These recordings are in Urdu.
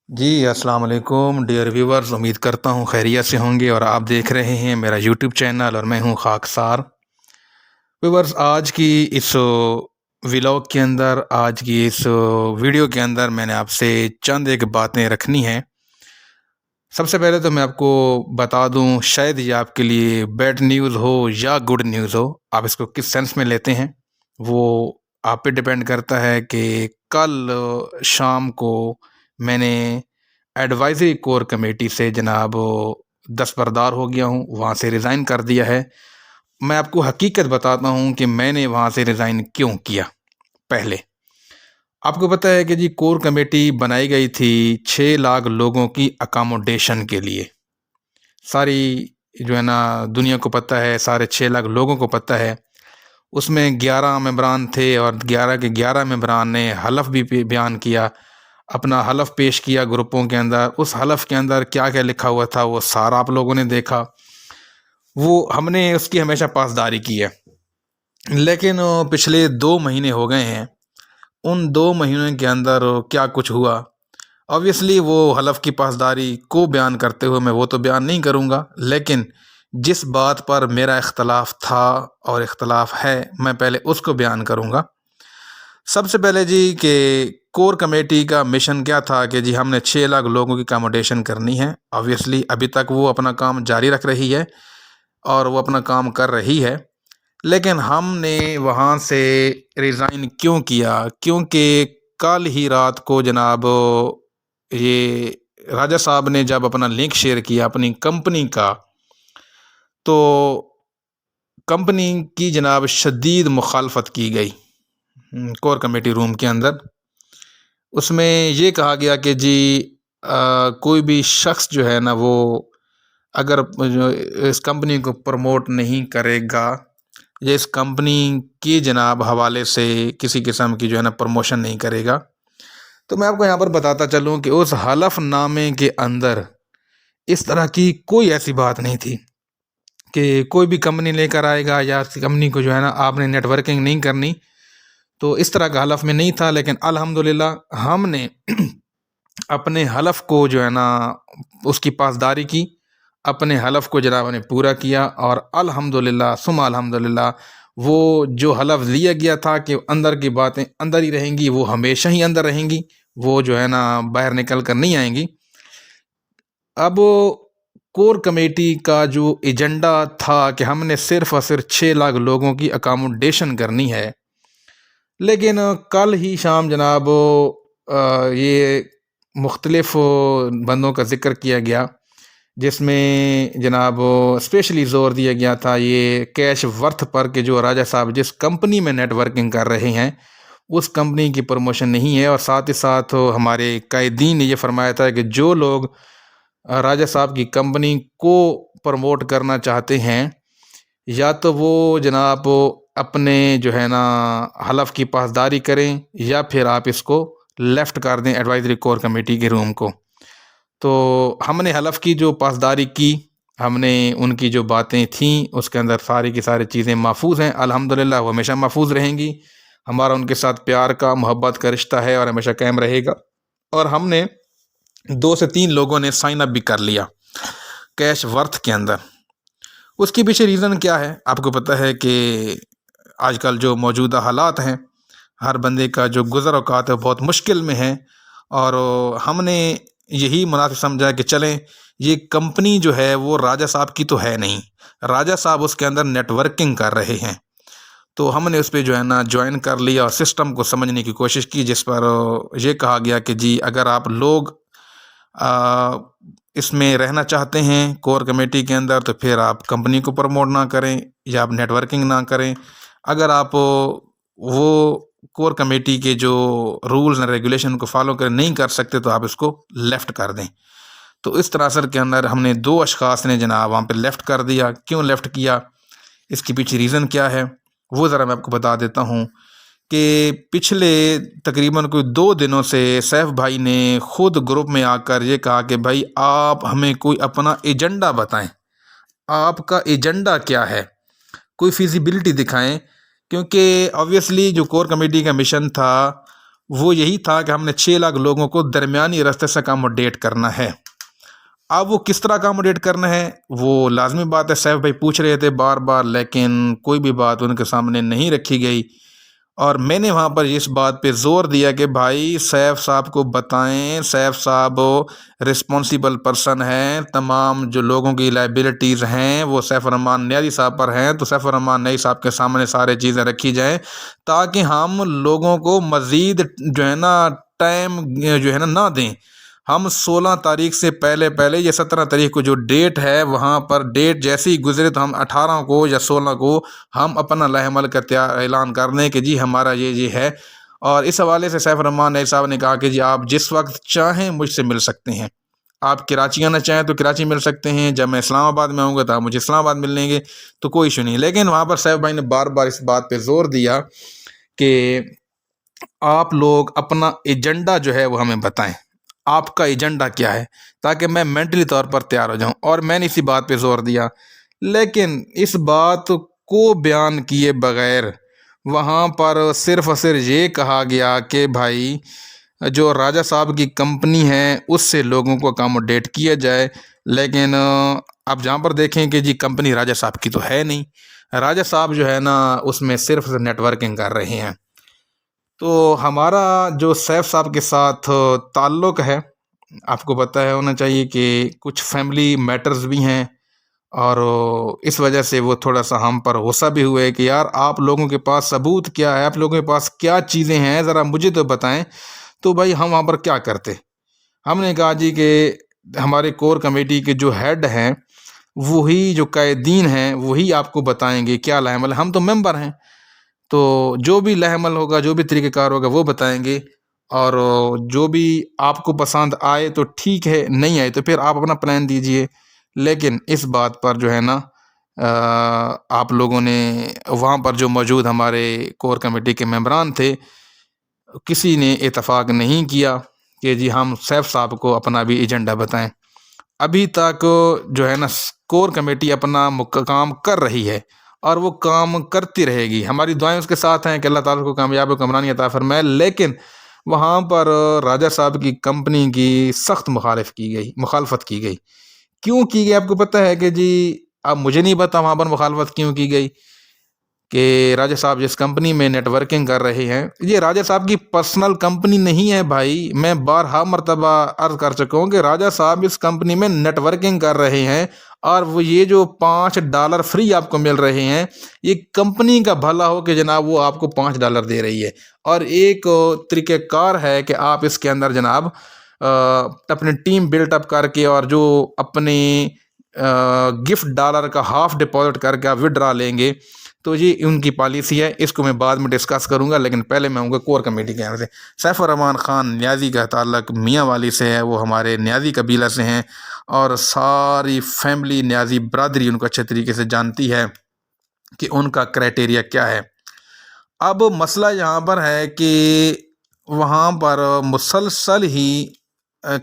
جی السلام علیکم ڈیئر ویورز، امید کرتا ہوں خیریت سے ہوں گے اور آپ دیکھ رہے ہیں میرا یوٹیوب چینل اور میں ہوں خاکسار ویورز۔ آج کی اس ولاگ کے اندر، آج کی اس ویڈیو کے اندر میں نے آپ سے چند ایک باتیں رکھنی ہیں۔ سب سے پہلے تو میں آپ کو بتا دوں، شاید یہ آپ کے لیے بیڈ نیوز ہو یا گڈ نیوز ہو، آپ اس کو کس سینس میں لیتے ہیں وہ آپ پہ ڈپینڈ کرتا ہے کہ کل شام کو میں نے ایڈوائزری کور کمیٹی سے جناب دستبردار ہو گیا ہوں، وہاں سے ریزائن کر دیا ہے۔ میں آپ کو حقیقت بتاتا ہوں کہ میں نے وہاں سے ریزائن کیوں کیا۔ پہلے آپ کو پتہ ہے کہ جی کور کمیٹی بنائی گئی تھی 6 لاکھ لوگوں کی اکاموڈیشن کے لیے۔ ساری جو ہے نا دنیا کو پتہ ہے، سارے 6 لاکھ لوگوں کو پتہ ہے۔ اس میں 11 ممبران تھے اور 11 کے 11 ممبران نے حلف بھی بیان کیا، اپنا حلف پیش کیا گروپوں کے اندر۔ اس حلف کے اندر کیا کیا لکھا ہوا تھا وہ سارا آپ لوگوں نے دیکھا، وہ ہم نے اس کی ہمیشہ پاسداری کی ہے۔ لیکن پچھلے 2 مہینے ہو گئے ہیں، ان 2 مہینوں کے اندر کیا کچھ ہوا، آبویسلی وہ حلف کی پاسداری کو بیان کرتے ہوئے میں وہ تو بیان نہیں کروں گا، لیکن جس بات پر میرا اختلاف تھا اور اختلاف ہے میں پہلے اس کو بیان کروں گا۔ سب سے پہلے جی کہ کور کمیٹی کا مشن کیا تھا کہ جی ہم نے 6 لاکھ لوگوں کی اکاموڈیشن کرنی ہے۔ آبویسلی ابھی تک وہ اپنا کام جاری رکھ رہی ہے اور وہ اپنا کام کر رہی ہے، لیکن ہم نے وہاں سے ریزائن کیوں کیا؟ کیونکہ کل ہی رات کو جناب یہ راجہ صاحب نے جب اپنا لنک شیئر کیا اپنی کمپنی کا، تو کمپنی کی جناب شدید مخالفت کی گئی کور کمیٹی روم کے اندر۔ اس میں یہ کہا گیا کہ جی کوئی بھی شخص جو ہے نا وہ اگر اس کمپنی کو پروموٹ نہیں کرے گا یا اس کمپنی کی جناب حوالے سے کسی قسم کی جو ہے نا پروموشن نہیں کرے گا، تو میں آپ کو یہاں پر بتاتا چلوں کہ اس حلف نامے کے اندر اس طرح کی کوئی ایسی بات نہیں تھی کہ کوئی بھی کمپنی لے کر آئے گا یا کمپنی کو جو ہے نا آپ نے نیٹ ورکنگ نہیں کرنی، تو اس طرح کا حلف میں نہیں تھا۔ لیکن الحمدللہ ہم نے اپنے حلف کو جو ہے نا اس کی پاسداری کی، اپنے حلف کو جناب نے پورا کیا، اور الحمدللہ ثم الحمدللہ وہ جو حلف لیا گیا تھا کہ اندر کی باتیں اندر ہی رہیں گی، وہ ہمیشہ ہی اندر رہیں گی، وہ جو ہے نا باہر نکل کر نہیں آئیں گی۔ اب کور کمیٹی کا جو ایجنڈا تھا کہ ہم نے صرف اور صرف 6 لاکھ لوگوں کی اکاموڈیشن کرنی ہے، لیکن کل ہی شام جناب یہ مختلف بندوں کا ذکر کیا گیا، جس میں جناب اسپیشلی زور دیا گیا تھا یہ کیش ورتھ پر کہ جو راجہ صاحب جس کمپنی میں نیٹ ورکنگ کر رہے ہیں اس کمپنی کی پروموشن نہیں ہے، اور ساتھ ہی ساتھ ہمارے قائدین نے یہ فرمایا تھا کہ جو لوگ راجہ صاحب کی کمپنی کو پروموٹ کرنا چاہتے ہیں یا تو وہ جناب اپنے جو ہے نا حلف کی پاسداری کریں یا پھر آپ اس کو لیفٹ کر دیں ایڈوائزری کور کمیٹی کے روم کو۔ تو ہم نے حلف کی جو پاسداری کی، ہم نے ان کی جو باتیں تھیں اس کے اندر ساری کی ساری چیزیں محفوظ ہیں، الحمدللہ وہ ہمیشہ محفوظ رہیں گی۔ ہمارا ان کے ساتھ پیار کا، محبت کا رشتہ ہے اور ہمیشہ قائم رہے گا۔ اور ہم نے 2 سے 3 لوگوں نے سائن اپ بھی کر لیا کیش ورتھ کے اندر۔ اس کے پیچھے ریزن کیا ہے؟ آپ کو پتہ ہے کہ آج کل جو موجودہ حالات ہیں، ہر بندے کا جو گزر اوقات ہے بہت مشکل میں ہے، اور ہم نے یہی مناسب سمجھا کہ چلیں یہ کمپنی جو ہے وہ راجہ صاحب کی تو ہے نہیں، راجہ صاحب اس کے اندر نیٹ ورکنگ کر رہے ہیں، تو ہم نے اس پہ جو ہے نا جوائن کر لیا اور سسٹم کو سمجھنے کی کوشش کی، جس پر یہ کہا گیا کہ جی اگر آپ لوگ اس میں رہنا چاہتے ہیں کور کمیٹی کے اندر تو پھر آپ کمپنی کو پروموٹ نہ کریں یا آپ نیٹ ورکنگ نہ کریں، اگر آپ وہ کور کمیٹی کے جو رولز اینڈ ریگولیشن کو فالو نہیں کر سکتے تو آپ اس کو لیفٹ کر دیں۔ تو اس تناظر کے اندر ہم نے 2 اشخاص نے جناب وہاں پہ لیفٹ کر دیا۔ کیوں لیفٹ کیا؟ اس کے پیچھے ریزن کیا ہے وہ ذرا میں آپ کو بتا دیتا ہوں کہ پچھلے تقریباً کوئی 2 دنوں سے سیف بھائی نے خود گروپ میں آ کر یہ کہا کہ بھائی آپ ہمیں کوئی اپنا ایجنڈا بتائیں، آپ کا ایجنڈا کیا ہے، کوئی فیزیبلٹی دکھائیں، کیونکہ آبویسلی جو کور کمیٹی کا مشن تھا وہ یہی تھا کہ ہم نے 6 لاکھ لوگوں کو درمیانی راستے سے اکاموڈیٹ کرنا ہے۔ اب وہ کس طرح اکاموڈیٹ کرنا ہے وہ لازمی بات ہے، سیف بھائی پوچھ رہے تھے بار بار، لیکن کوئی بھی بات ان کے سامنے نہیں رکھی گئی، اور میں نے وہاں پر اس بات پہ زور دیا کہ بھائی سیف صاحب کو بتائیں، سیف صاحب رسپانسیبل پرسن ہیں، تمام جو لوگوں کی لائبلٹیز ہیں وہ سیف الرحمان نیازی صاحب پر ہیں، تو سیف الرحمان نیازی صاحب کے سامنے سارے چیزیں رکھی جائیں تاکہ ہم لوگوں کو مزید جو ہے نا ٹائم جو ہے نا نہ دیں۔ ہم 16 تاریخ سے پہلے یا 17 تاریخ کو جو ڈیٹ ہے وہاں پر ڈیٹ جیسے ہی گزرے تو ہم 18 کو یا 16 کو ہم اپنا لائحہ عمل کا اعلان کر دیں کہ جی ہمارا یہ ہے۔ اور اس حوالے سے سیف الرحمان نیازی صاحب نے کہا کہ جی آپ جس وقت چاہیں مجھ سے مل سکتے ہیں، آپ کراچی آنا چاہیں تو کراچی مل سکتے ہیں، جب میں اسلام آباد میں آؤں گا تو آپ مجھے اسلام آباد مل لیں گے، تو کوئی ایشو نہیں۔ لیکن وہاں پر سیف بھائی نے بار بار اس بات پہ زور دیا کہ آپ لوگ اپنا ایجنڈا جو ہے وہ ہمیں بتائیں، آپ کا ایجنڈا کیا ہے، تاکہ میں مینٹلی طور پر تیار ہو جاؤں، اور میں نے اسی بات پہ زور دیا۔ لیکن اس بات کو بیان کیے بغیر وہاں پر صرف اور صرف یہ کہا گیا کہ بھائی جو راجہ صاحب کی کمپنی ہے اس سے لوگوں کو اکاموڈیٹ کیا جائے، لیکن آپ جہاں پر دیکھیں کہ جی کمپنی راجہ صاحب کی تو ہے نہیں، راجہ صاحب جو ہے نا اس میں صرف نیٹ ورکنگ کر رہے ہیں۔ تو ہمارا جو سیف صاحب کے ساتھ تعلق ہے، آپ کو پتہ ہے ہونا چاہیے کہ کچھ فیملی میٹرز بھی ہیں، اور اس وجہ سے وہ تھوڑا سا ہم پر غصہ بھی ہوئے کہ یار آپ لوگوں کے پاس ثبوت کیا ہے، آپ لوگوں کے پاس کیا چیزیں ہیں، ذرا مجھے تو بتائیں۔ تو بھائی ہم وہاں پر کیا کرتے، ہم نے کہا جی کہ ہمارے کور کمیٹی کے جو ہیڈ ہیں وہی جو قائدین ہیں وہی آپ کو بتائیں گے کیا لائحہ عمل، ہم تو ممبر ہیں، تو جو بھی لائحہ عمل ہوگا، جو بھی طریقہ کار ہوگا وہ بتائیں گے، اور جو بھی آپ کو پسند آئے تو ٹھیک ہے، نہیں آئے تو پھر آپ اپنا پلان دیجئے۔ لیکن اس بات پر جو ہے نا آپ لوگوں نے وہاں پر جو موجود ہمارے کور کمیٹی کے ممبران تھے کسی نے اتفاق نہیں کیا کہ جی ہم سیف صاحب کو اپنا بھی ایجنڈا بتائیں۔ ابھی تک جو ہے نا کور کمیٹی اپنا کام کر رہی ہے اور وہ کام کرتی رہے گی، ہماری دعائیں اس کے ساتھ ہیں کہ اللہ تعالیٰ کو کامیاب و کامرانی عطا فرمائے۔ لیکن وہاں پر راجہ صاحب کی کمپنی کی سخت مخالفت کی گئی۔ کیوں کی گئی آپ کو پتہ ہے کہ جی اب مجھے نہیں پتا وہاں پر مخالفت کیوں کی گئی، کہ راجہ صاحب جس کمپنی میں نیٹ ورکنگ کر رہے ہیں یہ راجہ صاحب کی پرسنل کمپنی نہیں ہے بھائی، میں بارہا مرتبہ عرض کر چکا ہوں کہ راجہ صاحب اس کمپنی میں نیٹ ورکنگ کر رہے ہیں، اور وہ یہ جو $5 فری آپ کو مل رہے ہیں یہ کمپنی کا بھلا ہو کہ جناب وہ آپ کو $5 دے رہی ہے، اور ایک طریقہ کار ہے کہ آپ اس کے اندر جناب اپنی ٹیم بلٹ اپ کر کے اور جو اپنے گفٹ ڈالر کا ½ ڈپازٹ کر کے آپ وڈرا لیں گے، تو یہ ان کی پالیسی ہے، اس کو میں بعد میں ڈسکس کروں گا، لیکن پہلے میں ہوں گا کور کمیٹی کے اندر سے۔ سیف الرحمان خان نیازی کا تعلق میاں والی سے ہے، وہ ہمارے نیازی قبیلہ سے ہیں، اور ساری فیملی نیازی برادری ان کو اچھے طریقے سے جانتی ہے کہ ان کا کرائٹیریا کیا ہے۔ اب مسئلہ یہاں پر ہے کہ وہاں پر مسلسل ہی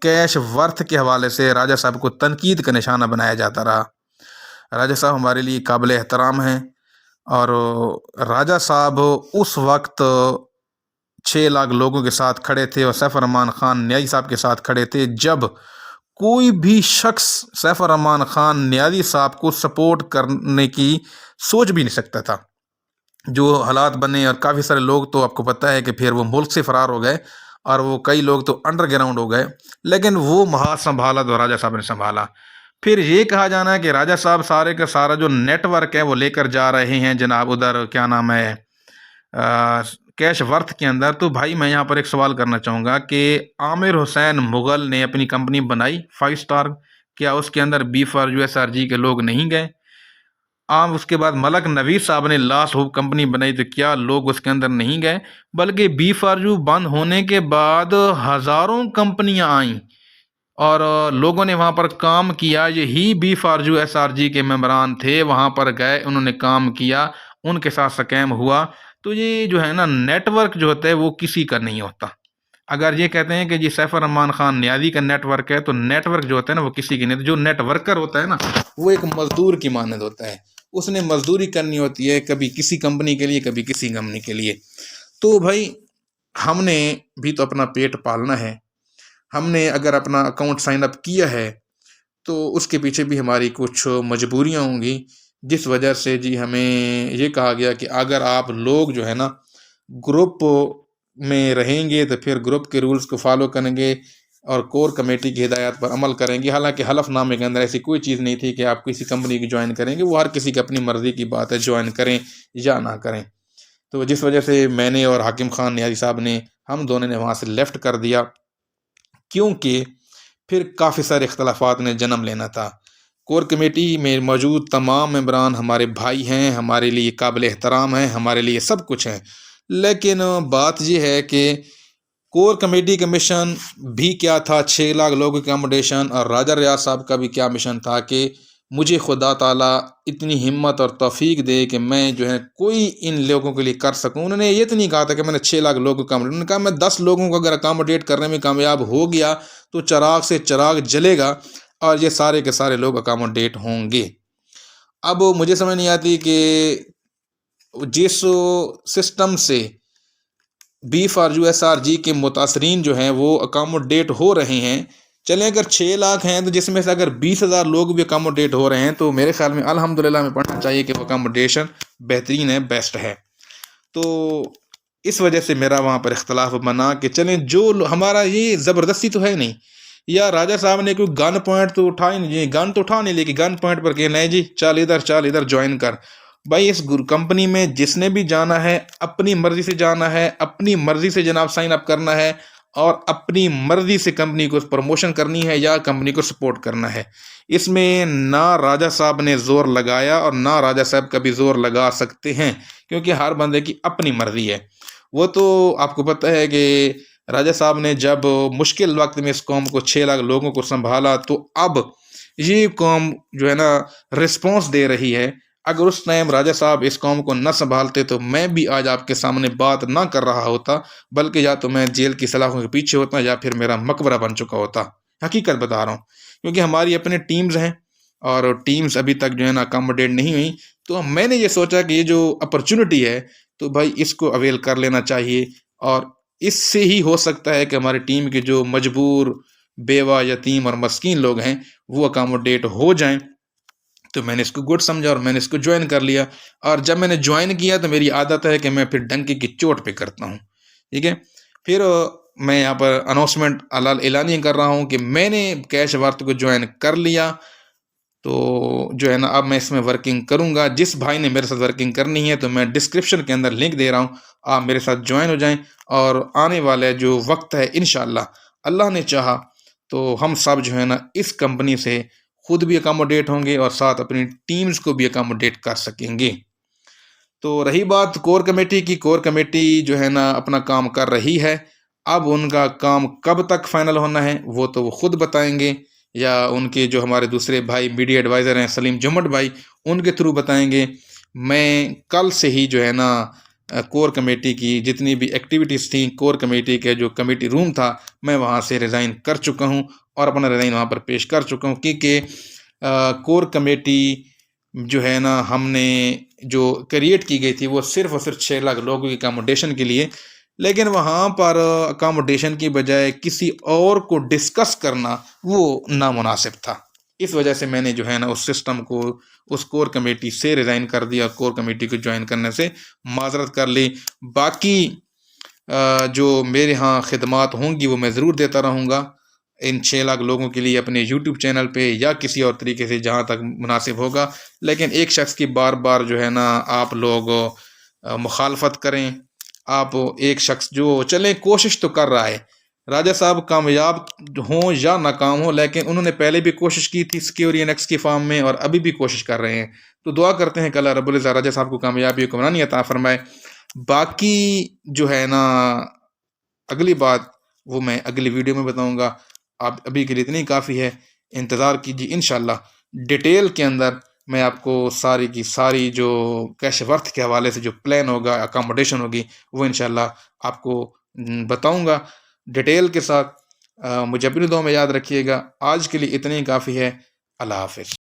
کیش ورتھ کے حوالے سے راجہ صاحب کو تنقید کا نشانہ بنایا جاتا رہا۔ راجہ صاحب ہمارے لیے قابل احترام ہیں، اور راجہ صاحب اس وقت 6 لاکھ لوگوں کے ساتھ کھڑے تھے اور سیف الرحمان خان نیازی صاحب کے ساتھ کھڑے تھے، جب کوئی بھی شخص سیف الرحمان خان نیازی صاحب کو سپورٹ کرنے کی سوچ بھی نہیں سکتا تھا۔ جو حالات بنے اور کافی سارے لوگ تو آپ کو پتہ ہے کہ پھر وہ ملک سے فرار ہو گئے، اور وہ کئی لوگ تو انڈر گراؤنڈ ہو گئے، لیکن وہ محاذ سنبھالا تو راجہ صاحب نے سنبھالا۔ پھر یہ کہا جانا ہے کہ راجہ صاحب سارے کا سارا جو نیٹ ورک ہے وہ لے کر جا رہے ہیں جناب ادھر کیا نام ہے کیش ورتھ کے اندر۔ تو بھائی میں یہاں پر ایک سوال کرنا چاہوں گا کہ عامر حسین مغل نے اپنی کمپنی بنائی 5 سٹار، کیا اس کے اندر B4USRG کے لوگ نہیں گئے؟ اس کے بعد ملک نوید صاحب نے لاسٹ ہوپ کمپنی بنائی، تو کیا لوگ اس کے اندر نہیں گئے؟ بلکہ B4U بند ہونے کے بعد ہزاروں کمپنیاں آئیں اور لوگوں نے وہاں پر کام کیا، یہی B4USRG کے ممبران تھے، وہاں پر گئے، انہوں نے کام کیا، ان کے ساتھ سکیم ہوا۔ تو یہ جو ہے نا نیٹ ورک جو ہوتا ہے وہ کسی کا نہیں ہوتا۔ اگر یہ کہتے ہیں کہ جی سیف الرحمان خان نیازی کا نیٹ ورک ہے، تو نیٹ ورک جو ہوتا ہے نا وہ کسی کی نہیں، جو نیٹ ورکر ہوتا ہے نا وہ ایک مزدور کی مانند ہوتا ہے، اس نے مزدوری کرنی ہوتی ہے، کبھی کسی کمپنی کے لیے کبھی کسی کمپنی کے لیے۔ تو بھائی ہم نے بھی تو اپنا پیٹ پالنا ہے. ہم نے اگر اپنا اکاؤنٹ سائن اپ کیا ہے تو اس کے پیچھے بھی ہماری کچھ مجبوریاں ہوں گی، جس وجہ سے جی ہمیں یہ کہا گیا کہ اگر آپ لوگ جو ہے نا گروپ میں رہیں گے تو پھر گروپ کے رولز کو فالو کریں گے اور کور کمیٹی کی ہدایات پر عمل کریں گے. حالانکہ حلف نامے کے اندر ایسی کوئی چیز نہیں تھی کہ آپ کسی کمپنی کی جوائن کریں گے، وہ ہر کسی کی اپنی مرضی کی بات ہے، جوائن کریں یا نہ کریں. تو جس وجہ سے میں نے اور حاکم خان نیازی صاحب نے، ہم دونوں نے وہاں سے لیفٹ کر دیا، کیونکہ پھر کافی سارے اختلافات نے جنم لینا تھا. کور کمیٹی میں موجود تمام ممبران ہمارے بھائی ہیں، ہمارے لیے قابل احترام ہیں، ہمارے لیے سب کچھ ہیں. لیکن بات یہ ہے کہ کور کمیٹی کا مشن بھی کیا تھا، 6 لاکھ لوگوں کی اکاموڈیشن، اور راجہ ریاض صاحب کا بھی کیا مشن تھا کہ مجھے خدا تعالیٰ اتنی ہمت اور توفیق دے کہ میں جو ہے کوئی ان لوگوں کے لیے کر سکوں. انہوں نے یہ تو نہیں کہا تھا کہ میں نے 6 لاکھ لوگوں کو اکاموڈیٹ، انہوں نے کہا میں 10 لوگوں کو اگر اکاموڈیٹ کرنے میں کامیاب ہو گیا تو چراغ سے چراغ جلے گا اور یہ سارے کے سارے لوگ اکاموڈیٹ ہوں گے. اب مجھے سمجھ نہیں آتی کہ جس سسٹم سے BFRUSRG کے متاثرین جو ہیں وہ اکاموڈیٹ ہو رہے ہیں، چلیں اگر 6 لاکھ ہیں تو جس میں سے اگر 20,000 لوگ بھی اکاموڈیٹ ہو رہے ہیں تو میرے خیال میں الحمدللہ میں پڑھنا چاہیے کہ وہ اکاموڈیشن بہترین ہے، بیسٹ ہے. تو اس وجہ سے میرا وہاں پر اختلاف بنا کہ چلیں جو ہمارا یہ زبردستی تو ہے نہیں، یا راجہ صاحب نے کوئی گن پوائنٹ تو اٹھا ہی نہیں، گن تو اٹھا نہیں لے کہ گن پوائنٹ پر کہ نہیں جی چل ادھر جوائن کر. بھائی اس کمپنی میں جس نے بھی جانا ہے اپنی مرضی سے جانا ہے، اپنی مرضی سے جناب سائن اپ کرنا ہے اور اپنی مرضی سے کمپنی کو پروموشن کرنی ہے یا کمپنی کو سپورٹ کرنا ہے. اس میں نہ راجہ صاحب نے زور لگایا اور نہ راجہ صاحب کبھی زور لگا سکتے ہیں، کیونکہ ہر بندے کی اپنی مرضی ہے. وہ تو آپ کو پتہ ہے کہ راجہ صاحب نے جب مشکل وقت میں اس قوم کو 6 لاکھ لوگوں کو سنبھالا تو اب یہ قوم جو ہے نا رسپانس دے رہی ہے. اگر اس ٹائم راجہ صاحب اس قوم کو نہ سنبھالتے تو میں بھی آج آپ کے سامنے بات نہ کر رہا ہوتا، بلکہ یا تو میں جیل کی سلاخوں کے پیچھے ہوتا یا پھر میرا مقبرہ بن چکا ہوتا. حقیقت بتا رہا ہوں، کیونکہ ہماری اپنے ٹیمز ہیں اور ٹیمز ابھی تک جو ہے نا اکاموڈیٹ نہیں ہوئی. تو میں نے یہ سوچا کہ یہ جو اپرچونٹی ہے تو بھائی اس کو اویل کر لینا چاہیے، اور اس سے ہی ہو سکتا ہے کہ ہماری ٹیم کے جو مجبور، بیوہ، یتیم اور مسکین لوگ ہیں وہ اکاموڈیٹ ہو جائیں. تو میں نے اس کو گڈ سمجھا اور میں نے اس کو جوائن کر لیا. اور جب میں نے جوائن کیا تو میری عادت ہے کہ میں پھر ڈنکی کی چوٹ پہ کرتا ہوں، ٹھیک ہے. پھر میں یہاں پر اناؤنسمنٹ اعلانیہ کر رہا ہوں کہ میں نے کیش ورتھ کو جوائن کر لیا. تو جو ہے نا اب میں اس میں ورکنگ کروں گا. جس بھائی نے میرے ساتھ ورکنگ کرنی ہے تو میں ڈسکرپشن کے اندر لنک دے رہا ہوں، آپ میرے ساتھ جوائن ہو جائیں. اور آنے والے جو وقت ہے انشاءاللہ اللہ نے چاہا تو ہم سب جو ہے نا اس کمپنی سے خود بھی اکاموڈیٹ ہوں گے اور ساتھ اپنی ٹیمز کو بھی اکاموڈیٹ کر سکیں گے. تو رہی بات کور کمیٹی کی، کور کمیٹی جو ہے نا اپنا کام کر رہی ہے. اب ان کا کام کب تک فائنل ہونا ہے وہ تو وہ خود بتائیں گے، یا ان کے جو ہمارے دوسرے بھائی میڈیا ایڈوائزر ہیں سلیم جمٹ بھائی، ان کے تھرو بتائیں گے. میں کل سے ہی جو ہے نا کور کمیٹی کی جتنی بھی ایکٹیویٹیز تھیں، کور کمیٹی کے جو کمیٹی روم تھا میں وہاں سے ریزائن کر چکا ہوں اور اپنا ریزائن وہاں پر پیش کر چکا ہوں. کیونکہ کور کمیٹی جو ہے نا ہم نے جو کریٹ کی گئی تھی وہ صرف اور صرف 6 لاکھ لوگوں کی اکاموڈیشن کے لیے، لیکن وہاں پر اکاموڈیشن کی بجائے کسی اور کو ڈسکس کرنا وہ نامناسب تھا. اس وجہ سے میں نے جو ہے نا اس سسٹم کو، اس کور کمیٹی سے ریزائن کر دیا، کور کمیٹی کو جوائن کرنے سے معذرت کر لی. باقی جو میرے ہاں خدمات ہوں گی وہ میں ضرور دیتا رہوں گا ان 6 لاکھ لوگوں کے لیے اپنے یوٹیوب چینل پہ یا کسی اور طریقے سے جہاں تک مناسب ہوگا. لیکن ایک شخص کی بار بار جو ہے نا آپ لوگ مخالفت کریں. آپ ایک شخص جو چلیں کوشش تو کر رہا ہے، راجہ صاحب کامیاب ہوں یا ناکام ہوں لیکن انہوں نے پہلے بھی کوشش کی تھی سکیورین ایکس کی فارم میں اور ابھی بھی کوشش کر رہے ہیں. تو دعا کرتے ہیں کہ اللہ رب العزت راجہ صاحب کو کامیابی و حکمرانی عطا فرمائے. باقی جو ہے نا اگلی بات وہ میں اگلی ویڈیو میں بتاؤں گا. آپ ابھی کے لیے اتنی کافی ہے، انتظار کیجیے. انشاءاللہ ڈیٹیل کے اندر میں آپ کو ساری کی ساری جو کیش ورتھ کے حوالے سے جو پلان ہوگا، اکاموڈیشن ہوگی، وہ انشاءاللہ آپ کو بتاؤں گا ڈیٹیل کے ساتھ. مجھے اپنی دعا میں یاد رکھیے گا. آج کے لیے اتنی کافی ہے. اللہ حافظ.